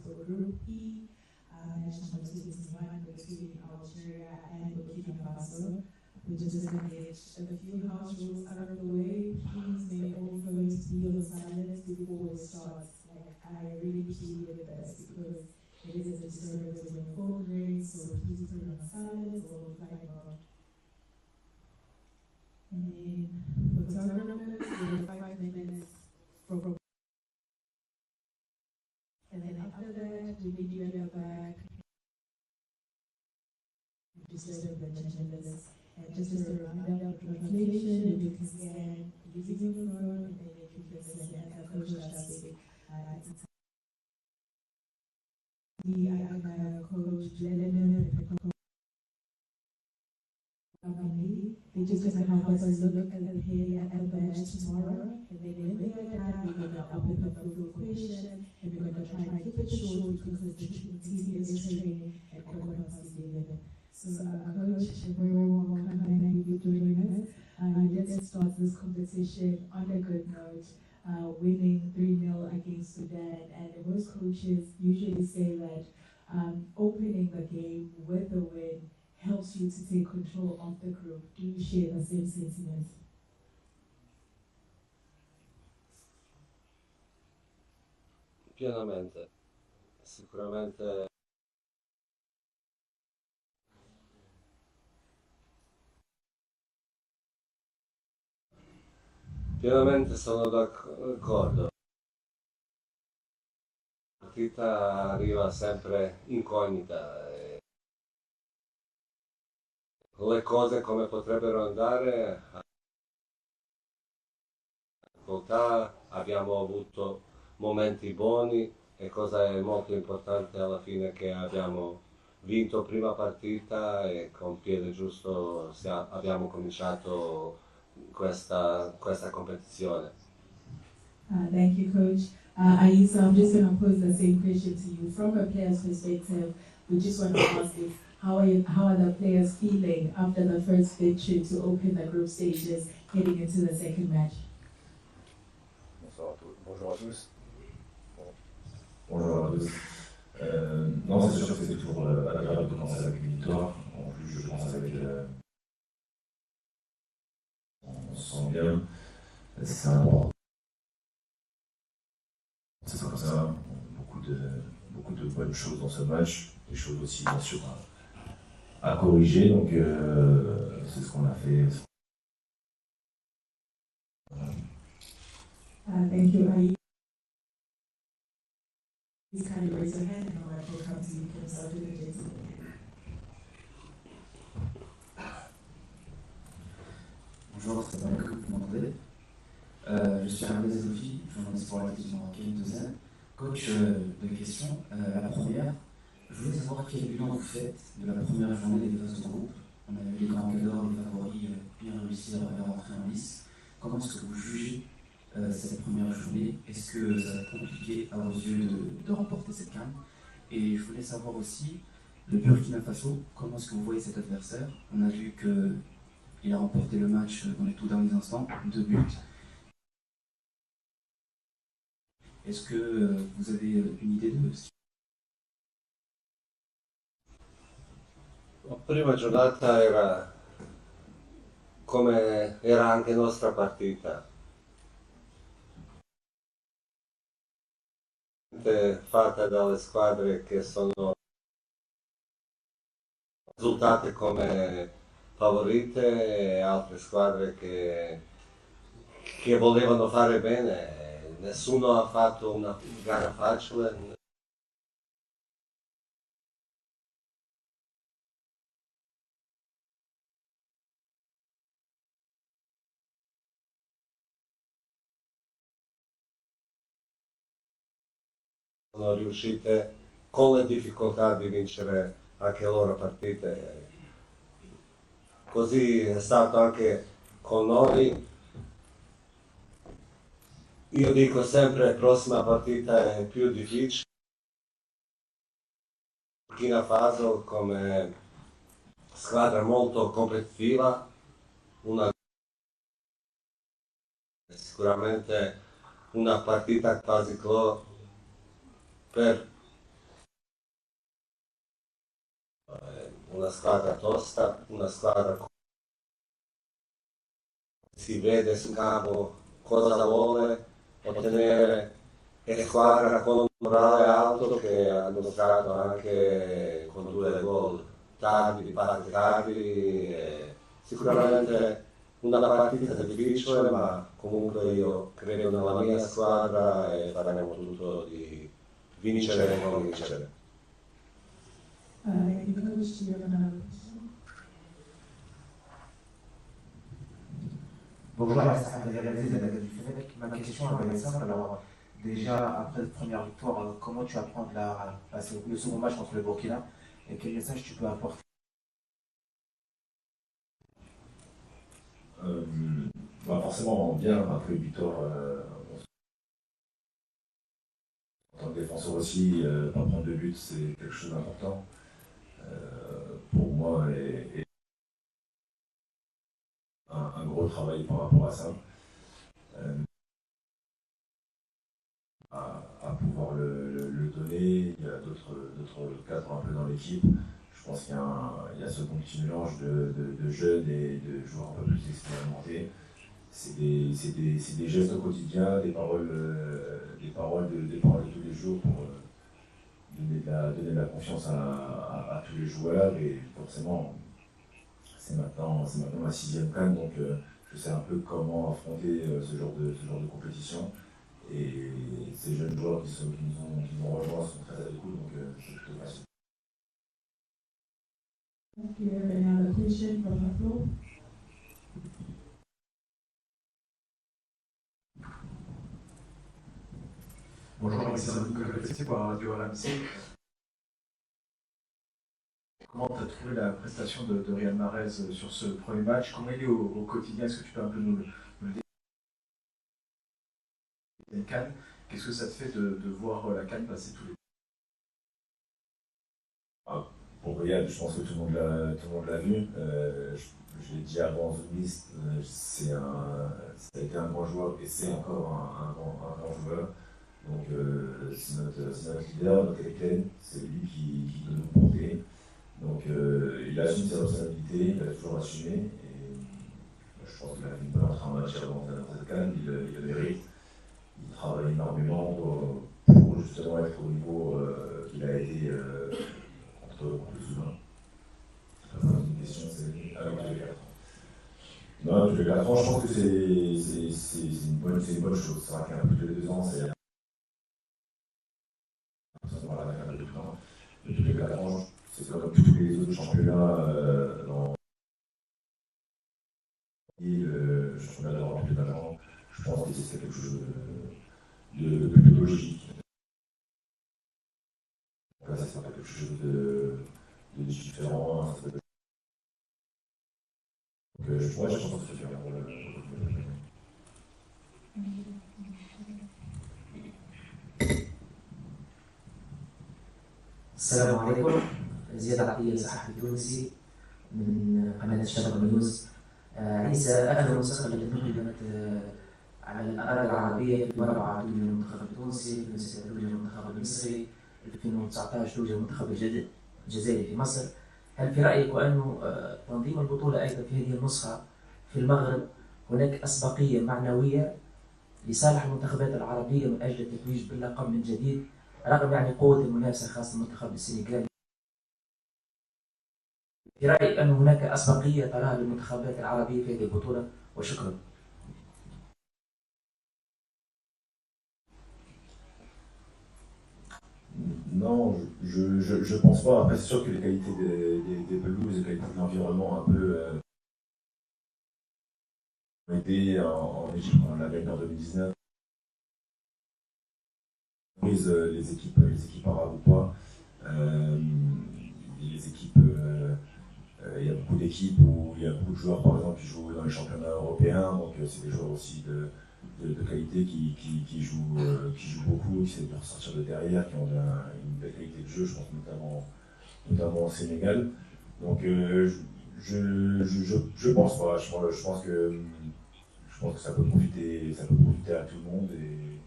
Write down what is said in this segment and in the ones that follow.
So Group E, national teams run between Algeria and Burkina Faso. We're just going to get a few house rules out of the way. Please may all phones be on silence before it starts. Like, I really plead with this because it is a disturbance when your phone rings, so please put it on silence or flight mode. And then photographers, we have 5 minutes from. And then after that, we need you at your back. Just let the agendas. And just as a reminder of translation, you can scan using your phone, and then you can scan as Coach Shasik. Coach Lennon, they're just going to help us look at the pay and the badge tomorrow. And then when they are done, we're going to open up the question, and we're going to try and keep it short because the team is training at 11:15. So, Coach, very warm welcome. Thank you for joining us. Let's start this competition on a good note, winning 3-0 against Sudan. And most coaches usually say that opening the game with a win helps you to take control of the group. Do you share the same sentiment? Pienamente, sicuramente. Pienamente sono d'accordo. La partita arriva sempre incognita. Le cose come potrebbero andare, abbiamo avuto momenti buoni e cosa è molto importante alla fine che abbiamo vinto prima partita e con piede giusto abbiamo cominciato questa competizione. Thank you, Coach. Aisa, I'm just going to pose the same question to you. From a player's perspective, we just want to ask is, how are the players feeling after the first victory to open the group stages heading into the second match? Bonjour à tous. Bonjour à tous. Non, c'est sûr que c'est toujours agréable de commencer avec une victoire. En plus, je pense avec. On se sent bien. C'est important. C'est comme ça. Beaucoup de bonnes choses dans ce match. Des choses aussi, bien sûr, à corriger. Donc, c'est ce qu'on a fait. Thank you, Aïe. Please kindly raise your hand and I will come to you. Can start with the gentleman. Bonjour, c'est Paul, vous m'entendez? Je suis Hervé Zazofi, journaliste pour la télévision marocaine 2. Coach, deux questions. La première, je voulais savoir quel bilan vous faites de la première journée des phases de groupe. On a vu les grands cadors, les favoris bien réussir à rentrer en lice. Comment est-ce que vous jugez cette première journée? Est-ce que ça va être compliqué à vos yeux de remporter cette CAN? Et je voulais savoir aussi, le Burkina Faso, comment est-ce que vous voyez cet adversaire? On a vu qu'il a remporté le match dans les tout derniers instants, 2 buts. Est-ce que vous avez une idée de ce? La prima giornata era come era anche nostra partita. Fatta dalle squadre che sono risultate come favorite e altre squadre che volevano fare bene. Nessuno ha fatto una gara facile. Sono riuscite con le difficoltà di vincere anche loro partite. Così è stato anche con noi. Io dico sempre la prossima partita è più difficile. Burkina Faso come squadra molto competitiva, sicuramente una partita quasi per una squadra tosta, una squadra che si vede sul campo cosa vuole ottenere, e squadra con un morale alto che ha dimostrato anche con 2 gol tardi, di parte tardi. Sicuramente una partita difficile, ma comunque io credo nella mia squadra e faremo tutto di vincere e convincere. Thank you, Coach. Do you have another question? Bonjour, Alassane Abdelaziz de la Gazette du Fennec. Ma question est simple. Alors, déjà, après la première victoire, comment tu apprends le second match contre le Burkina et quel message tu peux apporter? Forcément, bien, après une victoire, en tant que défenseur aussi, pas prendre de but, c'est quelque chose d'important pour moi et un gros travail par rapport à ça. À pouvoir le donner. Il y a d'autres cadres un peu dans l'équipe. Je pense qu'il y a ce petit mélange de jeunes et de joueurs un peu plus expérimentés. C'est des gestes au quotidien, des paroles de tous les jours pour donner de la confiance à tous les joueurs. Et forcément, c'est maintenant ma 6e CAN, donc je sais un peu comment affronter ce genre de compétition. Et ces jeunes joueurs qui nous ont rejoints sont très à l'écoute, donc c'est plutôt facile. Thank you. Another question from the floor. Bonjour, ici Nicolas Petit pour la radio RMC. Comment tu as trouvé la prestation de Riyad Mahrez sur ce premier match? Comment il est au quotidien? Est-ce que tu peux un peu nous le décrire? Qu'est-ce que ça te fait de voir la CAN passer tous les... Pour Riyad, je pense que tout le monde l'a vu. Je l'ai dit avant Zoomist, ça a été un grand joueur et c'est encore un grand joueur. Donc c'est notre leader, notre capitaine, c'est lui qui doit nous porter. Donc il a assumé ses responsabilités, il a toujours assumé. Et je pense qu'il a fait une bonne entrée en match avant cette CAN, il le mérite. Il travaille énormément pour justement être au niveau qu'il a été contre le Soudan. Une question, c'est avec tous les 4 ans. Non, tous les 4 ans, je pense que c'est une bonne chose. C'est vrai qu'un peu tous les 2 ans, c'est. Mais tous les 4 ans, c'est comme tous les autres championnats le championnat d'Europe de l'Avant. Je pense que c'est quelque chose de plutôt logique. Là, c'est pas quelque chose de différent. Donc, je pense que c'est bien pour le. السلام عليكم. زياد عطية صحفي تونسي من قناة الشرق نيوز. ليس آخر نسخة التي نقدمت على الأراضي العربية في 4 توجه المنتخب التونسي، 2006 توجه المنتخب المصري، 2019 توجه المنتخب الجزائري في مصر. هل في رأيك أنه تنظيم البطولة أيضا في هذه النسخة في المغرب هناك أسبقية معنوية لصالح المنتخبات العربية من أجل التتويج باللقب من جديد رغم قوة المنافسة خاصة المنتخب السنغالي؟ في رأيك أن هناك أسبقية تراها للمنتخبات العربية في هذه البطولة؟ وشكرا. Non, je pense pas. Après, c'est sûr que les qualités des pelouses, les qualités de l'environnement un peu ont été en Égypte, on l'a gagné en 2019. Les équipes arabes ou pas, les équipes, il y a beaucoup d'équipes où il y a beaucoup de joueurs par exemple qui jouent dans les championnats européens, donc c'est des joueurs aussi de qualité qui jouent beaucoup, qui savent ressortir de derrière, qui ont une belle qualité de jeu, je pense notamment au Sénégal. Donc je pense pas, je pense que ça peut profiter à tout le monde et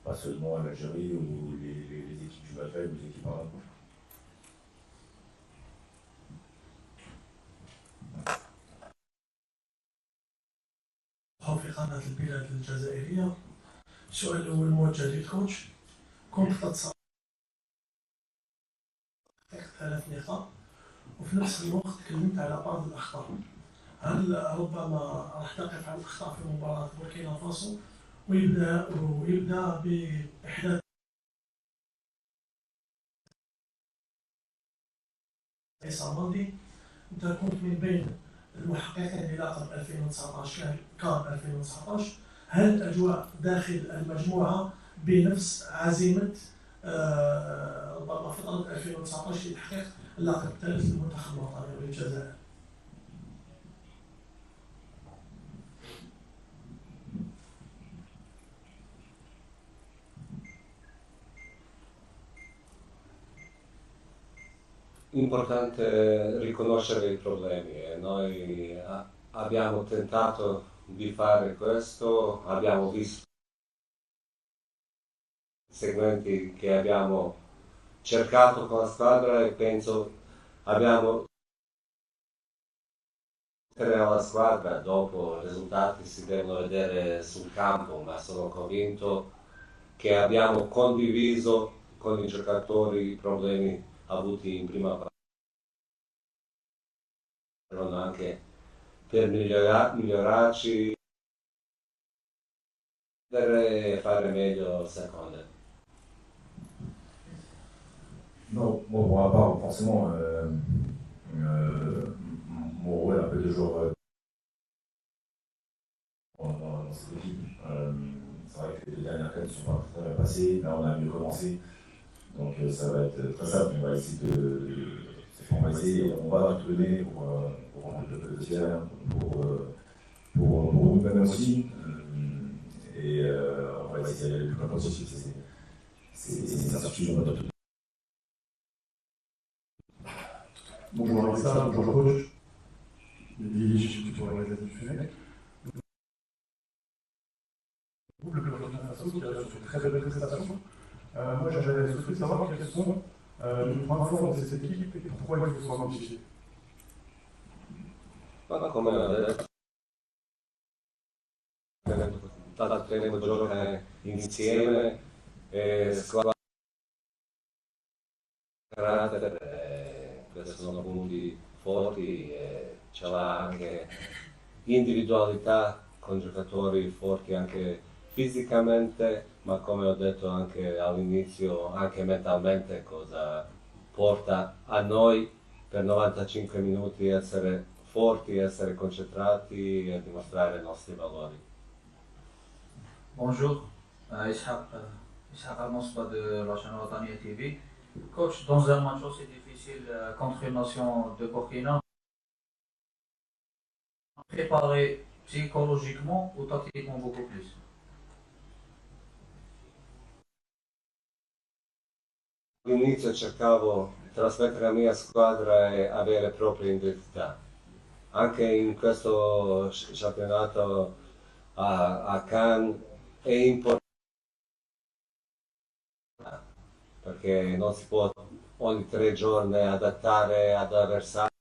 pas seulement à l'Algérie ou les équipes du Maghreb ou les équipes arabes. قناة البلاد الجزائرية. السؤال الأول موجه للكوتش. كنت تتصور 3 نقاط وفي نفس الوقت تكلمت على بعض الأخطاء. هل ربما راح تقف على الأخطاء في مباراة بوركينا فاسو ويبدأ بإحداث الصامدي؟ أنت كنت من بين المحققين للقب 2019 كار 2019. هل الأجواء داخل المجموعة بنفس عزيمة ربما فترة 2019 لتحقيق اللقب الثالث للمنتخب الوطني والجزائر؟ Importante riconoscere i problemi e noi abbiamo tentato di fare questo, abbiamo visto i segmenti che abbiamo cercato con la squadra e penso abbiamo la squadra, dopo i risultati si devono vedere sul campo, ma sono convinto che abbiamo condiviso con i giocatori i problemi avuti in prima parte, anche per migliorarci e fare meglio seconde. Non, moi pour ma part, forcément, mon rôle un peu de joueur dans cette équipe. C'est vrai que les 2 dernières cannes ne sont pas très bien passées, là on a mieux commencé, donc ça va être très simple, on va essayer on va tout donner pour rendre le vestiaire, pour nous-mêmes aussi, et on va essayer d'aller le plus loin possible. C'est une certitude dans notre. Bonjour Alexandre, bonjour coach. Je suis pour la diffusion. Le Burkina Faso qui a fait une très belle prestation. Moi j'avais souhaité savoir quels sont les points forts de cette équipe et pourquoi il faut s'en identifier. Come gioca insieme, squadra carattere, questi sono punti forti, ce l'ha anche individualità con giocatori forti anche fisicamente, ma come ho detto anche all'inizio, anche mentalmente, cosa porta a noi per 95 minuti essere forti, essere concentrati e dimostrare i nostri valori. Bonjour, Ishaq Al-Mosba de la chaîne Watania TV. Coach, dans un match aussi difficile contre une nation de Burkina, préparé psychologiquement ou tactiquement beaucoup plus? All'inizio cercavo di trasmettere la mia squadra e avere propria identità. Anche in questo campionato a Cannes è importante perché non si può ogni 3 giorni adattare ad avversari,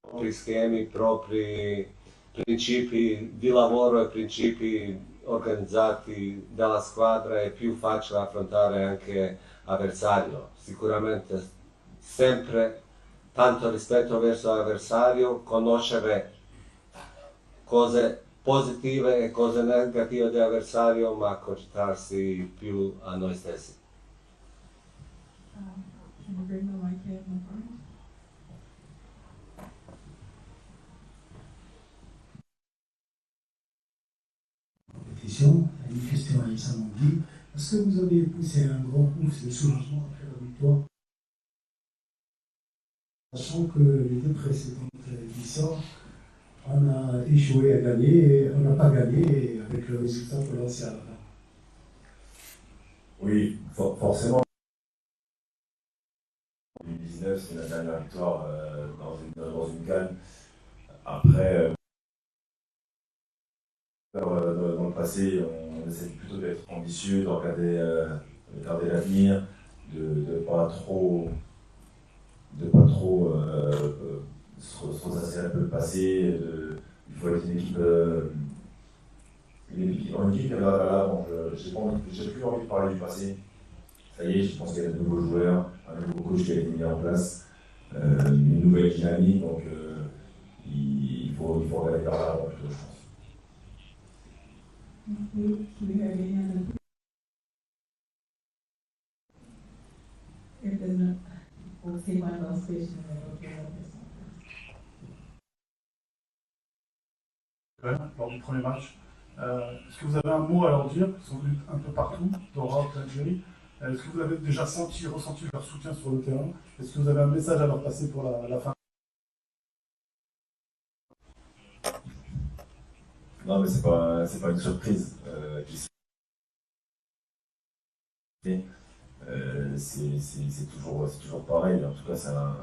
propri schemi, propri principi di lavoro e principi organizzati dalla squadra. È più facile affrontare anche avversario. Sicuramente sempre tanto rispetto verso l'avversario, conoscere cose positive e cose negative dell'avversario, ma concentrarsi più a noi stessi. Can you bring the mic here, my friend? Une question à Issa Mangui. Est-ce que vous avez poussé un grand coup de soulagement après la victoire, sachant que les 2 précédentes éditions, on a échoué à gagner, on n'a pas gagné avec le résultat qu'on a lancé à la fin? Oui, forcément. 2019, c'est la dernière victoire dans une canne. Après, dans le passé, on essaie plutôt d'être ambitieux, de regarder l'avenir, de ne pas trop se ressasser un peu le passé. Il faut être une équipe qui regarde à l'avant. J'ai plus envie de parler du passé. Ça y est, je pense qu'il y a de nouveaux joueurs, un nouveau coach qui a été mis en place, une nouvelle dynamique, donc il faut regarder vers l'avant plutôt, je pense. If there's no, we'll take one last question and then we'll get out of this one. Lors du premier match. Est-ce que vous avez un mot à leur dire? Ils sont venus un peu partout, d'Europe, d'Algérie. Est-ce que vous avez déjà ressenti leur soutien sur le terrain? Est-ce que vous avez un message à leur passer pour la fin? Non, mais c'est pas une surprise. C'est toujours pareil. En tout cas, c'est un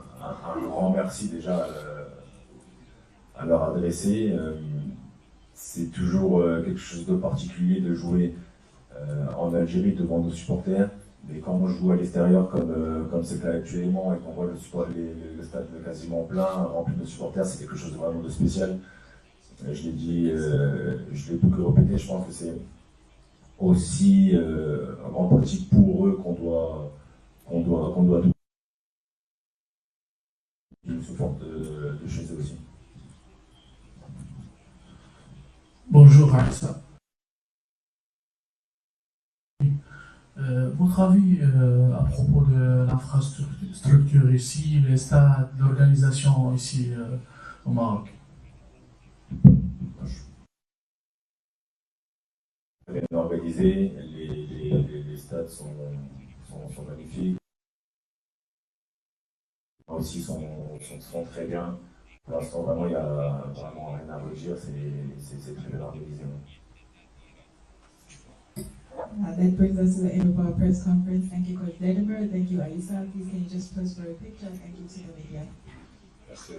grand merci déjà à leur adresser. C'est toujours quelque chose de particulier de jouer en Algérie devant nos supporters. Mais quand on joue à l'extérieur comme c'est le cas actuellement et qu'on voit le stade quasiment plein, rempli de supporters, c'est quelque chose de vraiment de spécial. Je l'ai dit, je l'ai beaucoup répété, je pense que c'est aussi en politique pour eux qu'on doit tout. Ils se forment de chez eux aussi. Bonjour Aïssa. Votre avis à propos de l'infrastructure ici, les stades, l'organisation ici au Maroc? Bien organisé, les stades sont magnifiques. Aussi sont très bien. Pour l'instant, vraiment, il n'y a vraiment rien à redire, c'est très bien organisé. That brings us to the end of our press conference. Thank you, Coach Dedimer. Thank you, Aïssa. Please can you just pose for a picture? Thank you to the media. Merci.